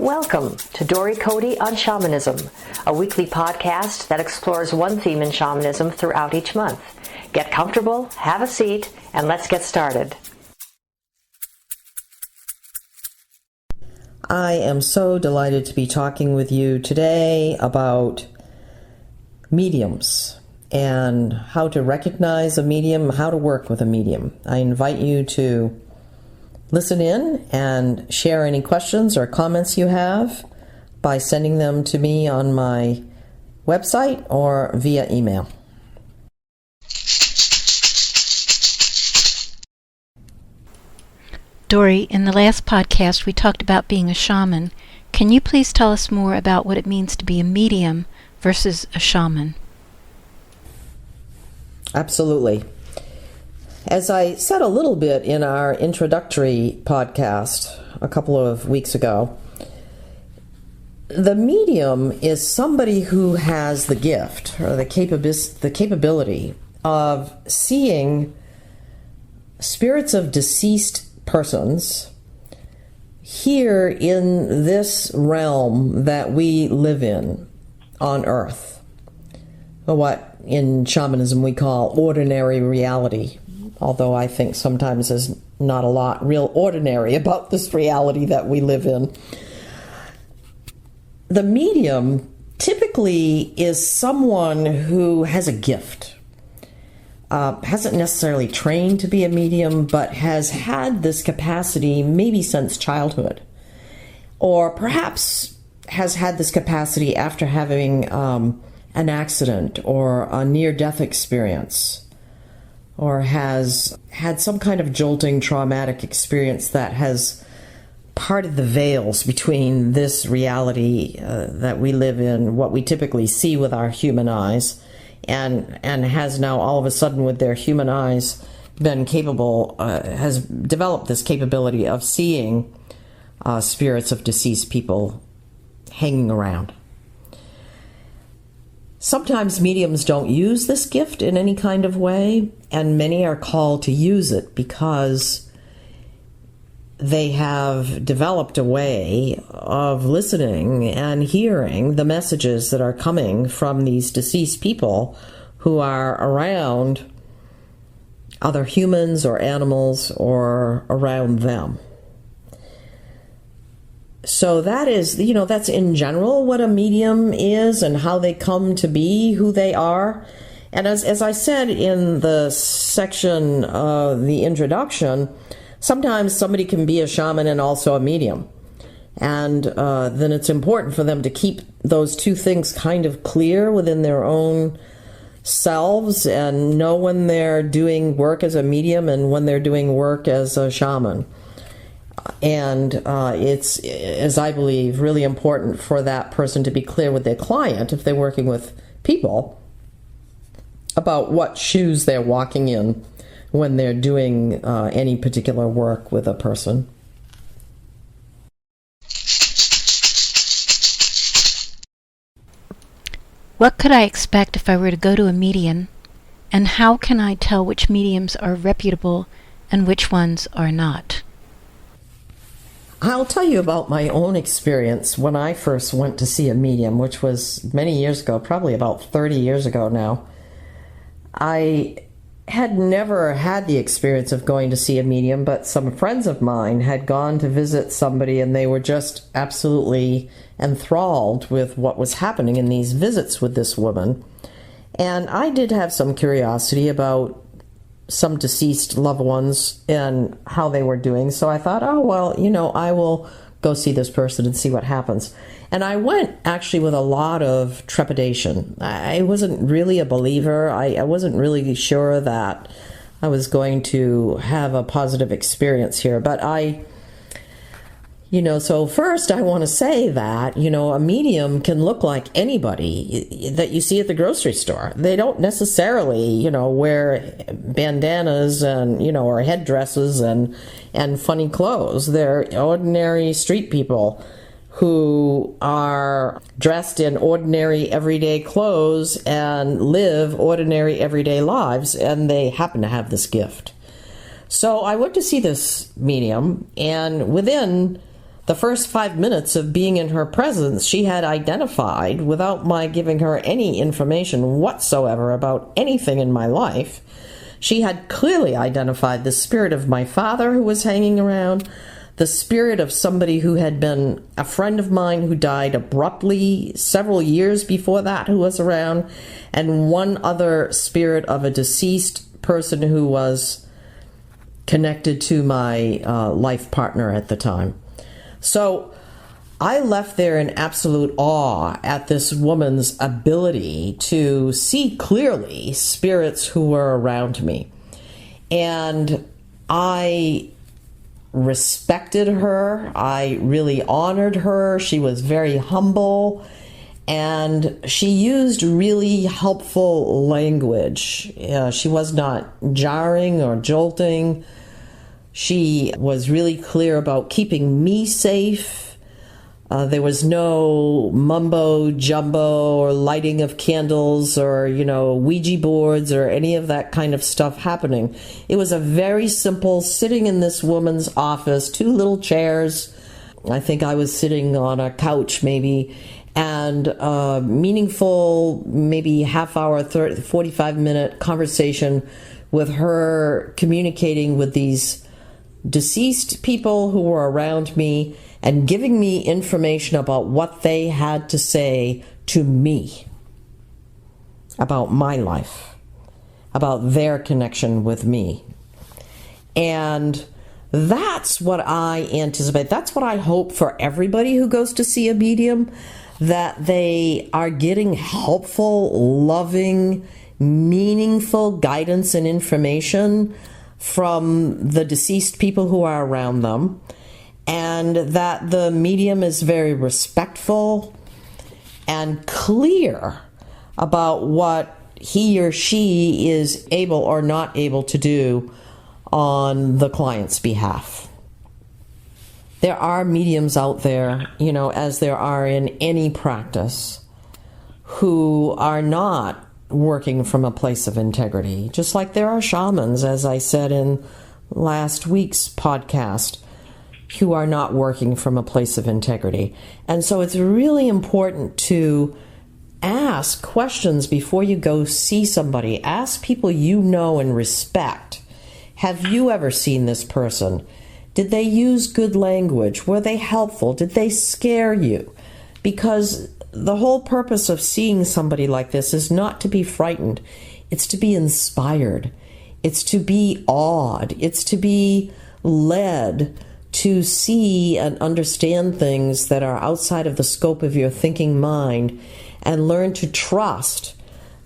Welcome to Dory Cote on Shamanism, a weekly podcast that explores one theme in shamanism throughout each month. Get comfortable, have a seat, and let's get started. I am so delighted to be talking with you today about mediums and how to recognize a medium, how to work with a medium. I invite you to listen in and share any questions or comments you have by sending them to me on my website or via email. Dory, in the last podcast we talked about being a shaman. Can you please tell us more about what it means to be a medium versus a shaman? Absolutely. As I said a little bit in our introductory podcast a couple of weeks ago, the medium is somebody who has the gift or the capability of seeing spirits of deceased persons here in this realm that we live in on Earth, or what in shamanism we call ordinary reality. Although I think sometimes there's not a lot real ordinary about this reality that we live in. The medium typically is someone who has a gift, hasn't necessarily trained to be a medium, but has had this capacity maybe since childhood, or perhaps has had this capacity after having an accident or a near-death experience, or has had some kind of jolting traumatic experience that has parted the veils between this reality that we live in, what we typically see with our human eyes, and has now all of a sudden with their human eyes been capable, has developed this capability of seeing spirits of deceased people hanging around. Sometimes mediums don't use this gift in any kind of way, and many are called to use it because they have developed a way of listening and hearing the messages that are coming from these deceased people who are around other humans or animals or around them. So that is, that's in general what a medium is and how they come to be who they are. And as I said in the section of the introduction, sometimes somebody can be a shaman and also a medium. And then it's important for them to keep those two things kind of clear within their own selves and know when they're doing work as a medium and when they're doing work as a shaman. And it's, as I believe, really important for that person to be clear with their client, if they're working with people, about what shoes they're walking in when they're doing any particular work with a person. What could I expect if I were to go to a medium, and how can I tell which mediums are reputable and which ones are not? I'll tell you about my own experience when I first went to see a medium, which was many years ago, probably about 30 years ago now. I had never had the experience of going to see a medium, but some friends of mine had gone to visit somebody and they were just absolutely enthralled with what was happening in these visits with this woman. And I did have some curiosity about some deceased loved ones and how they were doing. So I thought, I will go see this person and see what happens. And I went actually with a lot of trepidation. I wasn't really a believer. I wasn't really sure that I was going to have a positive experience here. But so first I want to say that, a medium can look like anybody that you see at the grocery store. They don't necessarily, wear bandanas and, or headdresses and funny clothes. They're ordinary street people who are dressed in ordinary everyday clothes and live ordinary everyday lives, and they happen to have this gift. So I went to see this medium, and within the first 5 minutes of being in her presence, she had identified, without my giving her any information whatsoever about anything in my life, she had clearly identified the spirit of my father who was hanging around, the spirit of somebody who had been a friend of mine who died abruptly several years before that who was around, and one other spirit of a deceased person who was connected to my life partner at the time. So I left there in absolute awe at this woman's ability to see clearly spirits who were around me. And I respected her. I really honored her. She was very humble. And she used really helpful language. She was not jarring or jolting. She was really clear about keeping me safe. There was no mumbo jumbo or lighting of candles or, Ouija boards or any of that kind of stuff happening. It was a very simple sitting in this woman's office, 2 little chairs. I think I was sitting on a couch maybe, and meaningful, maybe half hour, 45-minute conversation with her communicating with these deceased people who were around me and giving me information about what they had to say to me about my life, about their connection with me. And that's what I anticipate. That's what I hope for everybody who goes to see a medium, that they are getting helpful, loving, meaningful guidance and information from the deceased people who are around them, and that the medium is very respectful and clear about what he or she is able or not able to do on the client's behalf. There are mediums out there, as there are in any practice, who are not working from a place of integrity. Just like there are shamans, as I said in last week's podcast, who are not working from a place of integrity. And so it's really important to ask questions before you go see somebody. Ask people you know and respect. Have you ever seen this person? Did they use good language? Were they helpful? Did they scare you? Because the whole purpose of seeing somebody like this is not to be frightened. It's to be inspired. It's to be awed. It's to be led to see and understand things that are outside of the scope of your thinking mind, and learn to trust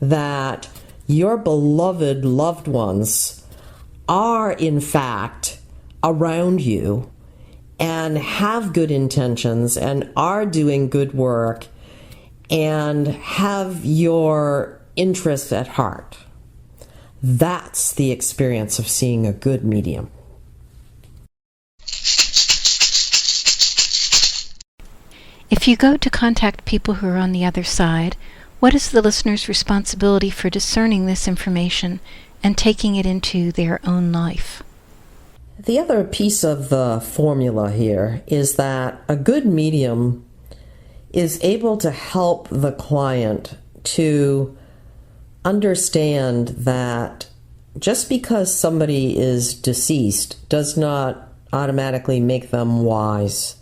that your beloved loved ones are in fact around you and have good intentions and are doing good work and have your interests at heart. That's the experience of seeing a good medium. If you go to contact people who are on the other side, what is the listener's responsibility for discerning this information and taking it into their own life? The other piece of the formula here is that a good medium is able to help the client to understand that just because somebody is deceased does not automatically make them wise.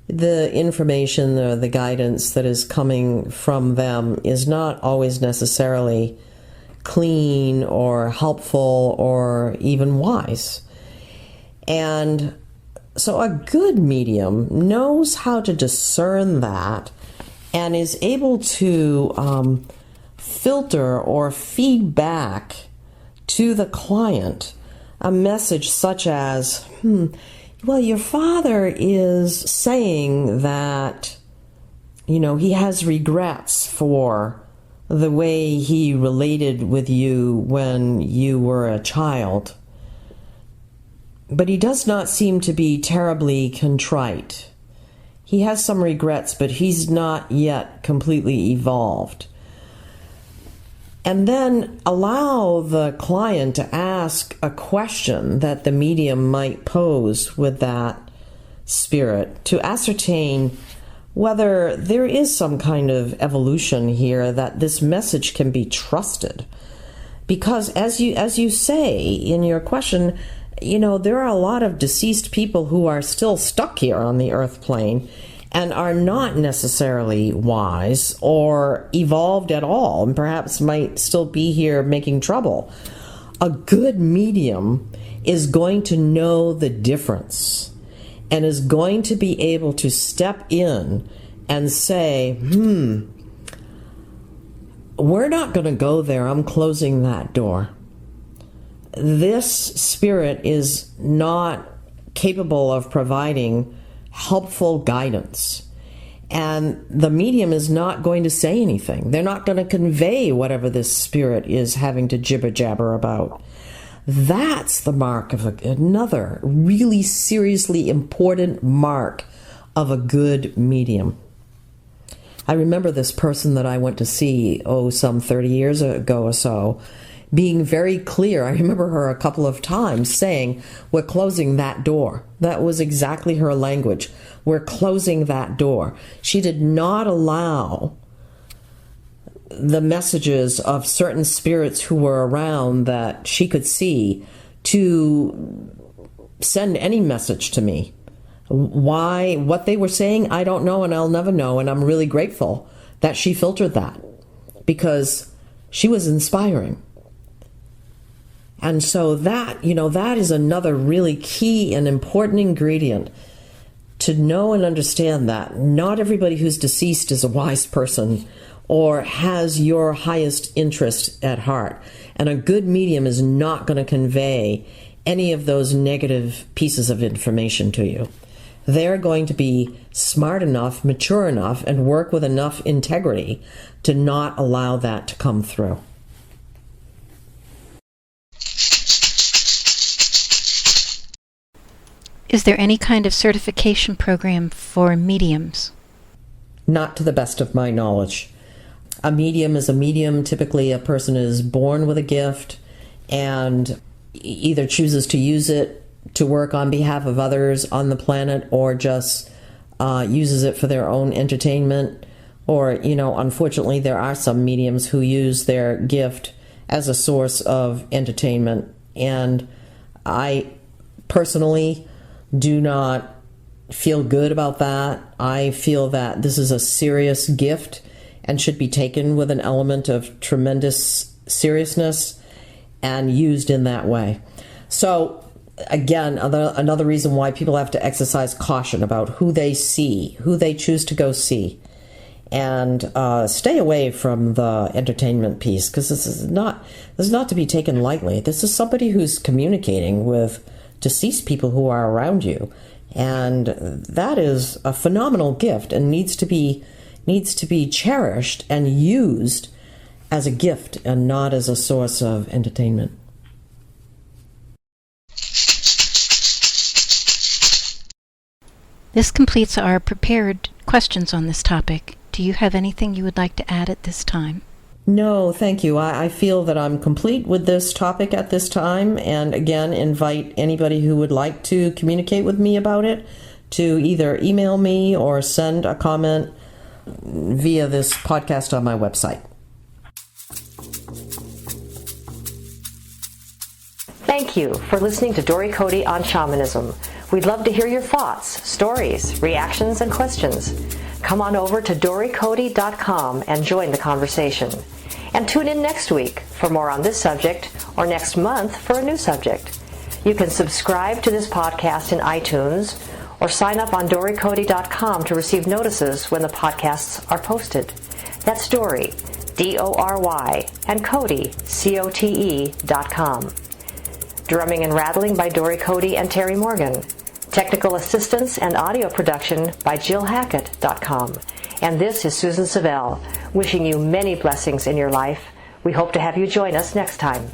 The information or the guidance that is coming from them is not always necessarily clean or helpful or even wise. And so a good medium knows how to discern that and is able to filter or feed back to the client a message such as, well, your father is saying that, he has regrets for the way he related with you when you were a child. But he does not seem to be terribly contrite. He has some regrets, but he's not yet completely evolved. And then allow the client to ask a question that the medium might pose with that spirit to ascertain whether there is some kind of evolution here, that this message can be trusted. Because as you say in your question, there are a lot of deceased people who are still stuck here on the earth plane and are not necessarily wise or evolved at all, and perhaps might still be here making trouble. A good medium is going to know the difference and is going to be able to step in and say, we're not going to go there. I'm closing that door. This spirit is not capable of providing helpful guidance. And the medium is not going to say anything. They're not going to convey whatever this spirit is having to jibber-jabber about. That's the mark of another really seriously important mark of a good medium. I remember this person that I went to see, some 30 years ago or so, being very clear. I remember her a couple of times saying, we're closing that door. That was exactly her language. We're closing that door. She did not allow the messages of certain spirits who were around that she could see to send any message to me. Why, what they were saying, I don't know, and I'll never know, and I'm really grateful that she filtered that, because she was inspiring. And so that is another really key and important ingredient, to know and understand that not everybody who's deceased is a wise person or has your highest interest at heart. And a good medium is not going to convey any of those negative pieces of information to you. They're going to be smart enough, mature enough, and work with enough integrity to not allow that to come through. Is there any kind of certification program for mediums? Not to the best of my knowledge. A medium is a medium. Typically, a person is born with a gift and either chooses to use it to work on behalf of others on the planet, or just uses it for their own entertainment. Or, unfortunately, there are some mediums who use their gift as a source of entertainment. And I personally do not feel good about that. I feel that this is a serious gift and should be taken with an element of tremendous seriousness and used in that way. So again, another reason why people have to exercise caution about who they see, who they choose to go see, and stay away from the entertainment piece, because this is not to be taken lightly. This is somebody who's communicating with deceased people who are around you, and that is a phenomenal gift and needs to be cherished and used as a gift and not as a source of entertainment. This completes our prepared questions on this topic. Do you have anything you would like to add at this time? No, thank you. I feel that I'm complete with this topic at this time, and again, invite anybody who would like to communicate with me about it to either email me or send a comment via this podcast on my website. Thank you for listening to Dory Cote on Shamanism. We'd love to hear your thoughts, stories, reactions, and questions. Come on over to dorycote.com and join the conversation. And tune in next week for more on this subject, or next month for a new subject. You can subscribe to this podcast in iTunes or sign up on dorycote.com to receive notices when the podcasts are posted. That's Dory, D-O-R-Y, and Cote, C-O-T-E.com. Drumming and rattling by Dory Cote and Terry Morgan. Technical assistance and audio production by JillHackett.com. And this is Susan Savelle, wishing you many blessings in your life. We hope to have you join us next time.